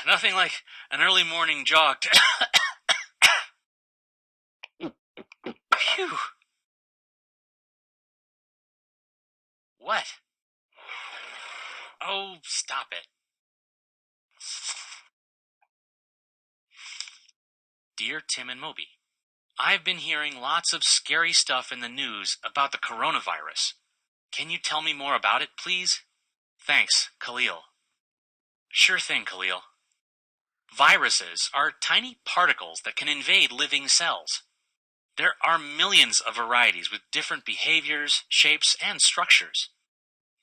Nothing like an early morning jog. Phew. What? Oh, stop it. Dear Tim and Moby, I've been hearing lots of scary stuff in the news about the coronavirus. Can you tell me more about it, please? Thanks, Khalil. Sure thing, Khalil. Viruses are tiny particles that can invade living cells. There are millions of varieties with different behaviors, shapes, and structures.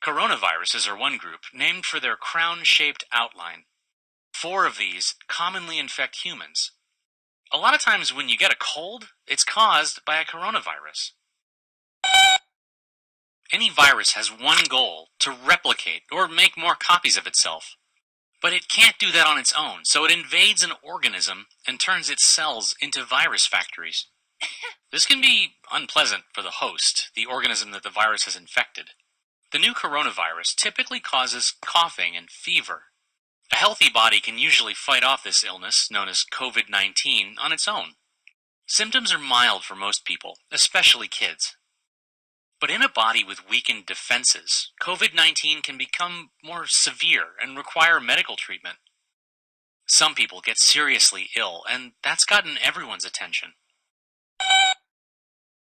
Coronaviruses are one group, named for their crown-shaped outline. 4 of these commonly infect humans. A lot of times when you get a cold, it's caused by a coronavirus. Any virus has one goal: to replicate or make more copies of itself. But it can't do that on its own, so it invades an organism and turns its cells into virus factories. This can be unpleasant for the host, the organism that the virus has infected. The new coronavirus typically causes coughing and fever. A healthy body can usually fight off this illness, known as COVID-19, on its own. Symptoms are mild for most people, especially kids. But in a body with weakened defenses, COVID-19 can become more severe and require medical treatment. Some people get seriously ill, and that's gotten everyone's attention.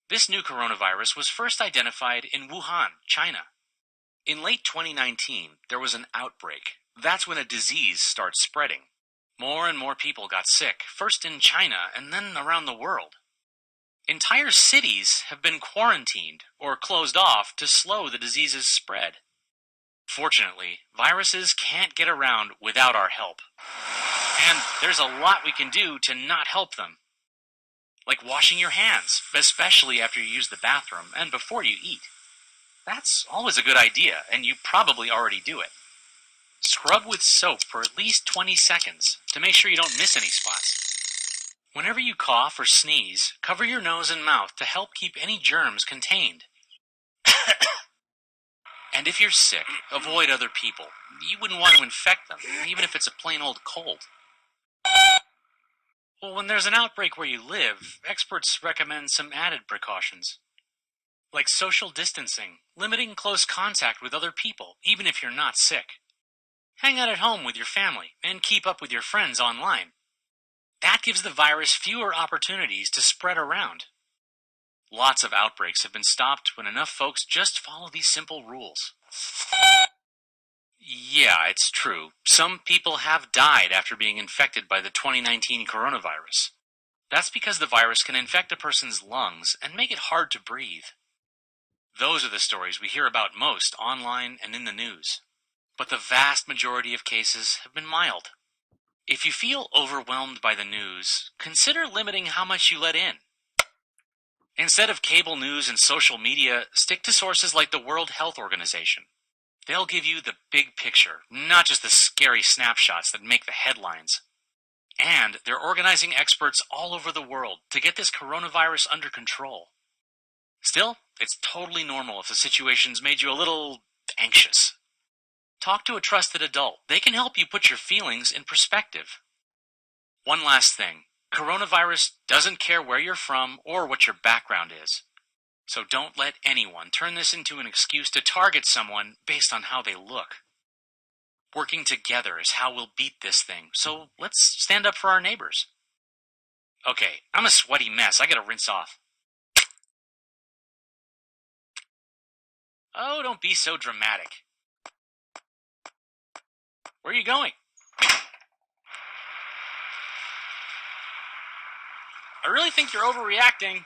This new coronavirus was first identified in Wuhan, China. In late 2019, there was an outbreak. That's when a disease starts spreading. More and more people got sick, first in China and then around the world. Entire cities have been quarantined or closed off to slow the disease's spread. Fortunately, viruses can't get around without our help. And there's a lot we can do to not help them. Like washing your hands, especially after you use the bathroom and before you eat. That's always a good idea, and you probably already do it. Scrub with soap for at least 20 seconds to make sure you don't miss any spots. Whenever you cough or sneeze, cover your nose and mouth to help keep any germs contained. And if you're sick, avoid other people. You wouldn't want to infect them, even if it's a plain old cold. Well, when there's an outbreak where you live, experts recommend some added precautions. Like social distancing, limiting close contact with other people, even if you're not sick. Hang out at home with your family, and keep up with your friends online. That gives the virus fewer opportunities to spread around. Lots of outbreaks have been stopped when enough folks just follow these simple rules. Yeah, it's true. Some people have died after being infected by the 2019 coronavirus. That's because the virus can infect a person's lungs and make it hard to breathe. Those are the stories we hear about most online and in the news. But the vast majority of cases have been mild. If you feel overwhelmed by the news, consider limiting how much you let in. Instead of cable news and social media, stick to sources like the World Health Organization. They'll give you the big picture, not just the scary snapshots that make the headlines. And they're organizing experts all over the world to get this coronavirus under control. Still, it's totally normal if the situation's made you a little anxious. Talk to a trusted adult. They can help you put your feelings in perspective. One last thing. Coronavirus doesn't care where you're from or what your background is. So don't let anyone turn this into an excuse to target someone based on how they look. Working together is how we'll beat this thing, so let's stand up for our neighbors. Okay, I'm a sweaty mess. I gotta rinse off. Oh, don't be so dramatic. Where are you going? I really think you're overreacting.